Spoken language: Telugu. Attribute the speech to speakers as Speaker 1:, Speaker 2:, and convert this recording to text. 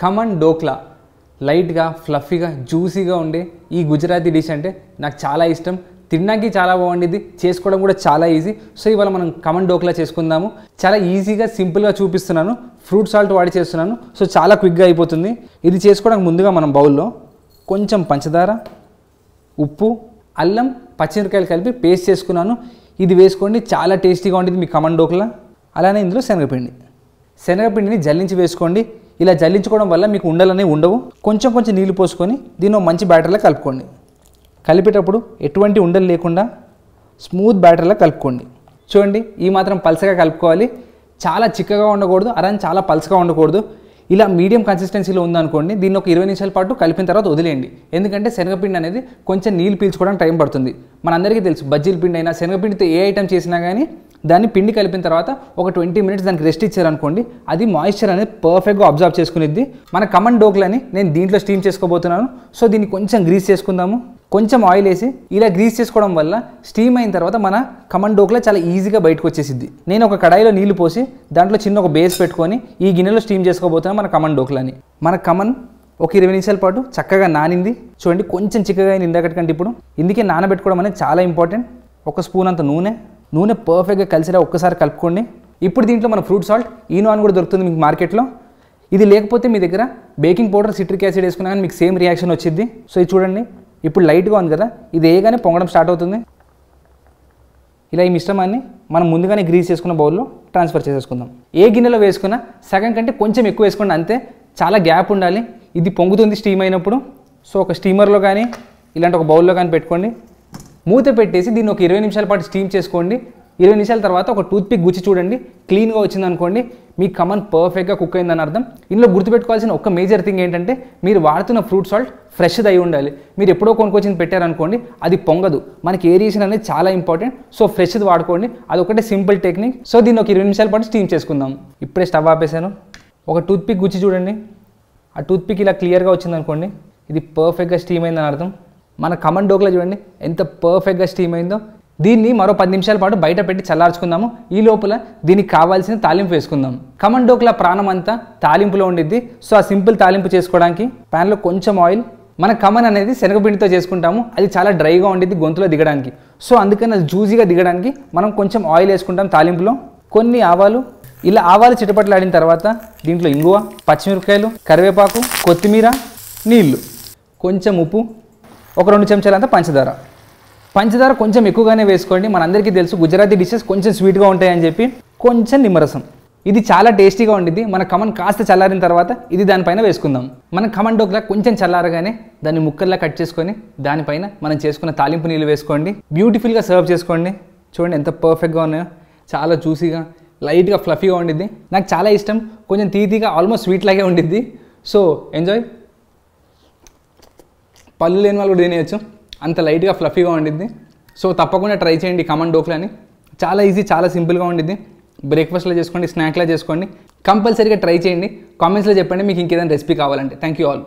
Speaker 1: ఖమన్ డోక్లా లైట్గా ఫ్లఫీగా జ్యూసీగా ఉండే ఈ గుజరాతీ డిష్ అంటే నాకు చాలా ఇష్టం. తినడానికి చాలా బాగుండేది, చేసుకోవడం కూడా చాలా ఈజీ. సో ఇవాళ మనం ఖమన్ డోక్లా చేసుకుందాము. చాలా ఈజీగా సింపుల్గా చూపిస్తున్నాను, ఫ్రూట్ సాల్ట్ వాడి చేస్తున్నాను. సో చాలా క్విక్గా అయిపోతుంది. ఇది చేసుకోవడానికి ముందుగా మనం బౌల్లో కొంచెం పంచదార, ఉప్పు, అల్లం, పచ్చిమిరకాయలు కలిపి పేస్ట్ చేసుకున్నాను. ఇది వేసుకోండి, చాలా టేస్టీగా ఉంటుంది మీ ఖమన్ డోక్లా. అలానే ఇందులో శనగపిండిని జల్లించి వేసుకోండి. ఇలా జల్లించుకోవడం వల్ల మీకు ఉండలనేవి ఉండవు. కొంచెం కొంచెం నీళ్ళు పోసుకొని దీన్ని మంచి బ్యాటర్లా కలుపుకోండి. కలిపేటప్పుడు ఎటువంటి ఉండలు లేకుండా స్మూత్ బ్యాటర్లా కలుపుకోండి. చూడండి, ఈ మాత్రం పల్చగా కలుపుకోవాలి. చాలా చిక్కగా ఉండకూడదు, అలానే చాలా పల్చగా ఉండకూడదు. ఇలా మీడియం కన్సిస్టెన్సీలో ఉందనుకోండి, దీన్ని ఒక 20 నిమిషాల పాటు కలిపిన తర్వాత వదిలేయండి. ఎందుకంటే శనగపిండి అనేది కొంచెం నీళ్ళు పీల్చుకోవడానికి టైం పడుతుంది. మనందరికీ తెలుసు, బజ్జీల పిండి అయినా శనగపిండితో ఏ ఐటమ్ చేసినా కానీ దాన్ని పిండి కలిపిన తర్వాత ఒక 20 మినిట్స్ దానికి రెస్ట్ ఇచ్చారనుకోండి, అది మాయిశ్చర్ అనేది పర్ఫెక్ట్గా అబ్జర్వ్ చేసుకునేది. మన ఖమన్ డోక్లాని నేను దీంట్లో స్టీమ్ చేసుకోబోతున్నాను. సో దీన్ని కొంచెం గ్రీస్ చేసుకుందాము. కొంచెం ఆయిల్ వేసి ఇలా గ్రీస్ చేసుకోవడం వల్ల స్టీమ్ అయిన తర్వాత మన ఖమన్ డోక్లా చాలా ఈజీగా బయటకు వచ్చేసిద్ది. నేను ఒక కడాయిలో నీళ్లు పోసి దాంట్లో చిన్న ఒక బేస్ పెట్టుకొని ఈ గిన్నెలో స్టీమ్ చేసుకోబోతున్నాను మన ఖమన్ డోక్లాని. మన ఖమన్ ఒక 20 నిమిషాల పాటు చక్కగా నానింది. చూడండి, కొంచెం చిక్కగా అయింది ఇందాకటికంటే ఇప్పుడు. ఇందుకే నానబెట్టుకోవడం అనేది చాలా ఇంపార్టెంట్. ఒక స్పూన్ అంత నూనె పర్ఫెక్ట్గా కలిసిలా ఒక్కసారి కలుపుకోండి. ఇప్పుడు దీంట్లో మన ఫ్రూట్ సాల్ట్ ఈనో అని కూడా దొరుకుతుంది మీకు మార్కెట్లో. ఇది లేకపోతే మీ దగ్గర బేకింగ్ పౌడర్, సిట్రిక్ యాసిడ్ వేసుకున్నా కానీ మీకు సేమ్ రియాక్షన్ వచ్చింది. సో ఇది చూడండి, ఇప్పుడు లైట్గా ఉంది కదా, ఇది వేయగానే పొంగడం స్టార్ట్ అవుతుంది. ఇలా ఈ మిశ్రమాన్ని మనం ముందుగానే గ్రీస్ చేసుకున్న బౌల్లో ట్రాన్స్ఫర్ చేసేసుకుందాం. ఏ గిన్నెలో వేసుకున్నా సగం కంటే కొంచెం ఎక్కువ వేసుకోండి, అంతే. చాలా గ్యాప్ ఉండాలి, ఇది పొంగుతుంది స్టీమ్ అయినప్పుడు. సో ఒక స్టీమర్లో కానీ ఇలాంటి ఒక బౌల్లో కానీ పెట్టుకోండి. మూత పెట్టేసి దీన్ని ఒక 20 నిమిషాల పాటు స్టీమ్ చేసుకోండి. 20 నిమిషాల తర్వాత ఒక టూత్పిక్ గుచ్చి చూడండి, క్లీన్గా వచ్చిందనుకోండి, మీ ఖమన్ పర్ఫెక్ట్గా కుక్ అయిందని అర్థం. ఇందులో గుర్తుపెట్టుకోవాల్సిన ఒక మేజర్ థింగ్ ఏంటంటే, మీరు వాడుతున్న ఫ్రూట్ సాల్ట్ ఫ్రెష్ది అయి ఉండాలి. మీరు ఎప్పుడో కొనుక్కొచ్చింది పెట్టారనుకోండి, అది పొంగదు. మనకి ఏరియేషన్ అనేది చాలా ఇంపార్టెంట్. సో ఫ్రెష్ది వాడుకోండి, అది ఒకటే సింపుల్ టెక్నిక్. సో దీన్ని ఒక 20 నిమిషాల పాటు స్టీమ్ చేసుకుందాం. ఇప్పుడే స్టవ్ ఆపేసాను. ఒక టూత్పిక్ గుచ్చి చూడండి, ఆ టూత్పిక్ ఇలా క్లియర్గా వచ్చిందనుకోండి, ఇది పర్ఫెక్ట్గా స్టీమ్ అయిందని అర్థం. మన ఖమన్ డోక్లా చూడండి ఎంత పర్ఫెక్ట్గా స్టీమ్ అయిందో. దీన్ని మరో 10 నిమిషాల పాటు బయట పెట్టి చల్లార్చుకుందాము. ఈ లోపల దీనికి కావాల్సిన తాలింపు వేసుకుందాం. ఖమన్ డోక్లా ప్రాణం అంతా తాలింపులో ఉండిద్ది. సో ఆ సింపుల్ తాలింపు చేసుకోవడానికి ప్యాన్లో కొంచెం ఆయిల్. మన ఖమన్ అనేది శనగపిండితో చేసుకుంటాము, అది చాలా డ్రైగా ఉండిద్ది గొంతులో దిగడానికి. సో అందుకని అది జ్యూసీగా దిగడానికి మనం కొంచెం ఆయిల్ వేసుకుంటాం తాలింపులో. కొన్ని ఆవాలు. ఇలా ఆవాలు చిటపట్లాడిన తర్వాత దీంట్లో ఇంగువ, పచ్చిమిరపకాయలు, కరివేపాకు, కొత్తిమీర, నీళ్లు, కొంచెం ఉప్పు, ఒక 2 చెంచాలంతా పంచదార కొంచెం ఎక్కువగానే వేసుకోండి. మనందరికీ తెలుసు గుజరాతీ డిషెస్ కొంచెం స్వీట్గా ఉంటాయని చెప్పి. కొంచెం నిమ్మరసం. ఇది చాలా టేస్టీగా ఉండిద్ది. మన ఖమన్ కాస్త చల్లారిన తర్వాత ఇది దానిపైన వేసుకుందాం. మన ఖమన్ డోక్లా కొంచెం చల్లారగానే దాన్ని ముక్కల్లా కట్ చేసుకొని దానిపైన మనం చేసుకున్న తాలింపు నీళ్ళు వేసుకోండి. బ్యూటిఫుల్గా సర్వ్ చేసుకోండి. చూడండి ఎంత పర్ఫెక్ట్గా ఉన్నాయో, చాలా జ్యూసీగా, లైట్గా ఫ్లఫీగా ఉండిద్ది. నాకు చాలా ఇష్టం. కొంచెం తీగా ఆల్మోస్ట్ స్వీట్ లాగే ఉండిద్ది. So enjoy. పళ్ళు లేని వాళ్ళు కూడా తినేయచ్చు, అంత లైట్గా ఫ్లఫీగా ఉండిద్ది. సో తప్పకుండా ట్రై చేయండి ఖమన్ డోక్లాని. చాలా ఈజీ, చాలా సింపుల్గా ఉండిద్ది. బ్రేక్ఫాస్ట్లో చేసుకోండి, స్నాక్లా చేసుకోండి. కంపల్సరీగా ట్రై చేయండి. కామెంట్స్లో చెప్పండి మీకు ఇంకేదైనా రెసిపీ కావాలంటే. Thank you all.